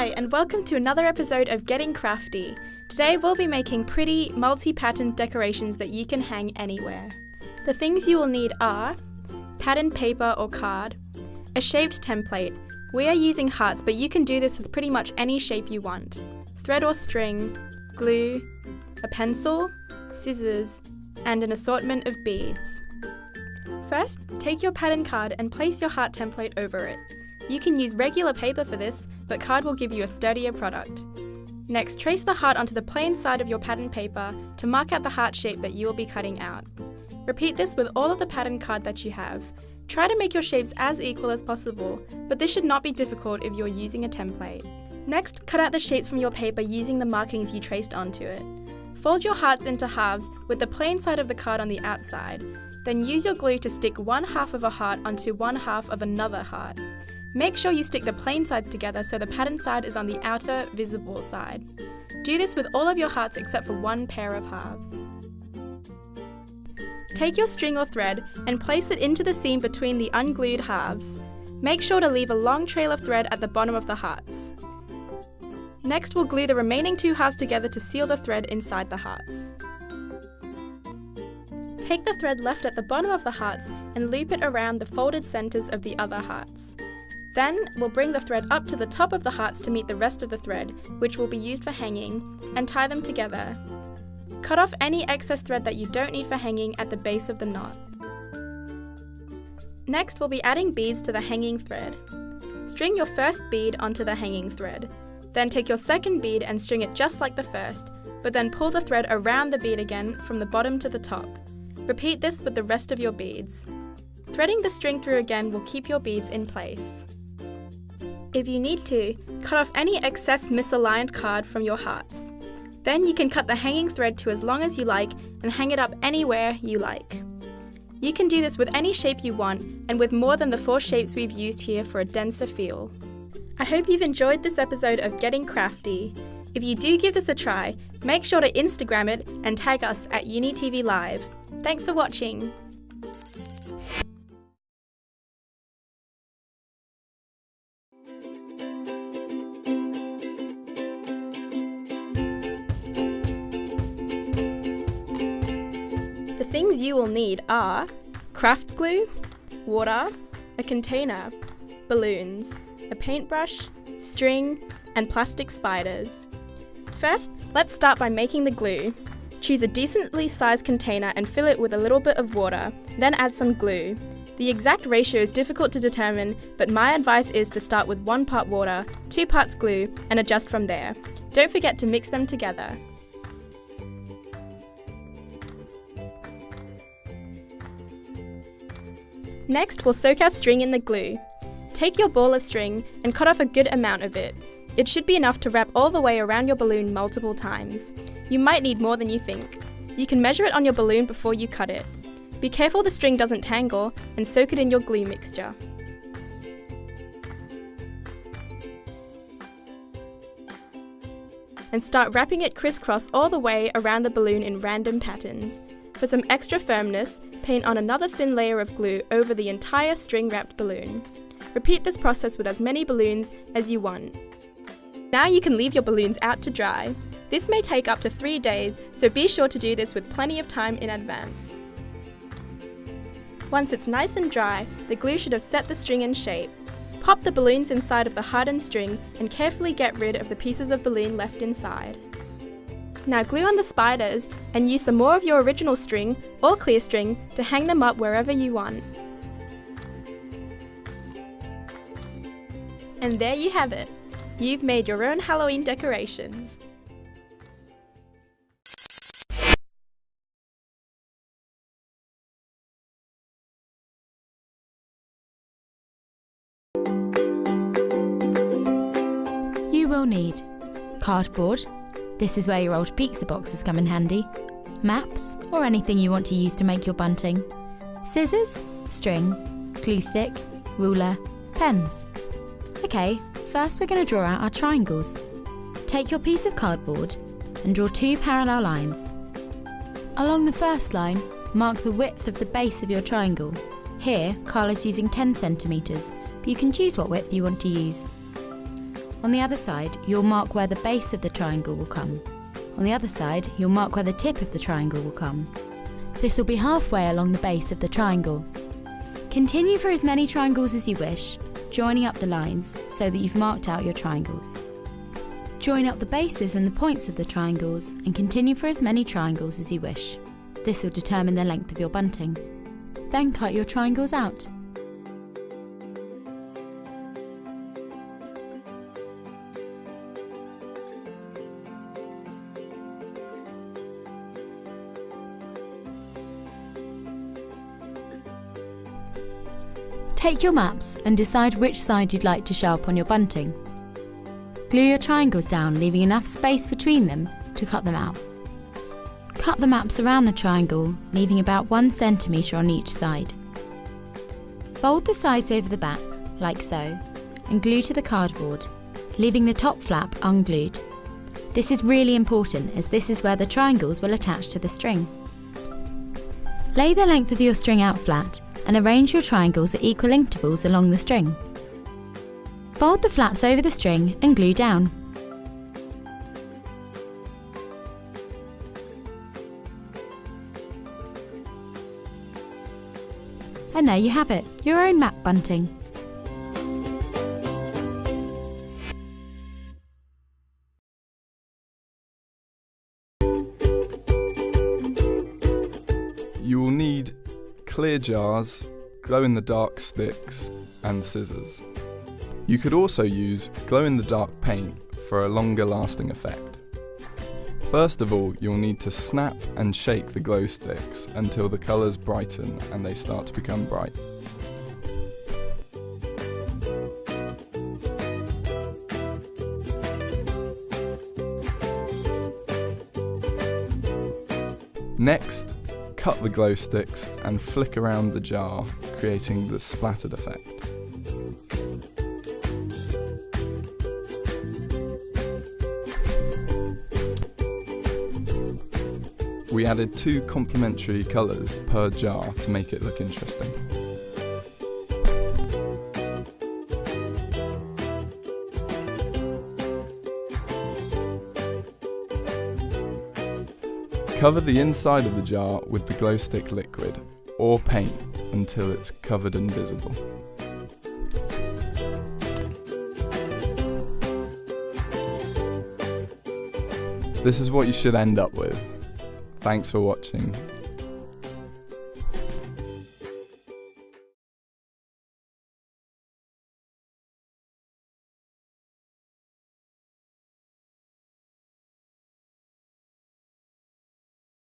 Hi, and welcome to another episode of Getting Crafty. Today we'll be making pretty, multi-patterned decorations that you can hang anywhere. The things you will need are patterned paper or card, a shaped template. We are using hearts, but you can do this with pretty much any shape you want. Thread or string, glue, a pencil, scissors, and an assortment of beads. First, take your pattern card and place your heart template over it. You can use regular paper for this, but card will give you a sturdier product. Next, trace the heart onto the plain side of your pattern paper to mark out the heart shape that you will be cutting out. Repeat this with all of the pattern card that you have. Try to make your shapes as equal as possible, but this should not be difficult if you're using a template. Next, cut out the shapes from your paper using the markings you traced onto it. Fold your hearts into halves with the plain side of the card on the outside. Then use your glue to stick one half of a heart onto one half of another heart. Make sure you stick the plain sides together so the pattern side is on the outer, visible side. Do this with all of your hearts except for one pair of halves. Take your string or thread and place it into the seam between the unglued halves. Make sure to leave a long trail of thread at the bottom of the hearts. Next, we'll glue the remaining two halves together to seal the thread inside the hearts. Take the thread left at the bottom of the hearts and loop it around the folded centres of the other hearts. Then, we'll bring the thread up to the top of the hearts to meet the rest of the thread, which will be used for hanging, and tie them together. Cut off any excess thread that you don't need for hanging at the base of the knot. Next, we'll be adding beads to the hanging thread. String your first bead onto the hanging thread. Then take your second bead and string it just like the first, but then pull the thread around the bead again from the bottom to the top. Repeat this with the rest of your beads. Threading the string through again will keep your beads in place. If you need to, cut off any excess misaligned card from your hearts. Then you can cut the hanging thread to as long as you like and hang it up anywhere you like. You can do this with any shape you want and with more than the 4 shapes we've used here for a denser feel. I hope you've enjoyed this episode of Getting Crafty. If you do give this a try, make sure to Instagram it and tag us at UniTV Live. Thanks for watching. The things you will need are craft glue, water, a container, balloons, a paintbrush, string, and plastic spiders. First, let's start by making the glue. Choose a decently sized container and fill it with a little bit of water, then add some glue. The exact ratio is difficult to determine, but my advice is to start with 1 part water, 2 parts glue, and adjust from there. Don't forget to mix them together. Next, we'll soak our string in the glue. Take your ball of string and cut off a good amount of it. It should be enough to wrap all the way around your balloon multiple times. You might need more than you think. You can measure it on your balloon before you cut it. Be careful the string doesn't tangle and soak it in your glue mixture. And start wrapping it crisscross all the way around the balloon in random patterns. For some extra firmness, paint on another thin layer of glue over the entire string-wrapped balloon. Repeat this process with as many balloons as you want. Now you can leave your balloons out to dry. This may take up to 3 days, so be sure to do this with plenty of time in advance. Once it's nice and dry, the glue should have set the string in shape. Pop the balloons inside of the hardened string and carefully get rid of the pieces of balloon left inside. Now glue on the spiders and use some more of your original string or clear string to hang them up wherever you want. And there you have it. You've made your own Halloween decorations. You will need cardboard. This is where your old pizza boxes come in handy. Maps, or anything you want to use to make your bunting. Scissors, string, glue stick, ruler, pens. Okay, first we're going to draw out our triangles. Take your piece of cardboard and draw 2 parallel lines. Along the first line, mark the width of the base of your triangle. Here, Carl is using 10 centimetres, but you can choose what width you want to use. On the other side, you'll mark where the base of the triangle will come. On the other side, you'll mark where the tip of the triangle will come. This will be halfway along the base of the triangle. Continue for as many triangles as you wish, joining up the lines so that you've marked out your triangles. Join up the bases and the points of the triangles and continue for as many triangles as you wish. This will determine the length of your bunting. Then cut your triangles out. Take your maps and decide which side you'd like to show up on your bunting. Glue your triangles down, leaving enough space between them to cut them out. Cut the maps around the triangle, leaving about 1 centimetre on each side. Fold the sides over the back, like so, and glue to the cardboard, leaving the top flap unglued. This is really important as this is where the triangles will attach to the string. Lay the length of your string out flat and arrange your triangles at equal intervals along the string. Fold the flaps over the string and glue down. And there you have it, your own map bunting. You will need clear jars, glow-in-the-dark sticks and scissors. You could also use glow-in-the-dark paint for a longer lasting effect. First of all, you'll need to snap and shake the glow sticks until the colours brighten and they start to become bright. Next, cut the glow sticks and flick around the jar, creating the splattered effect. We added 2 complementary colours per jar to make it look interesting. Cover the inside of the jar with the glow stick liquid or paint until it's covered and visible. This is what you should end up with. Thanks for watching.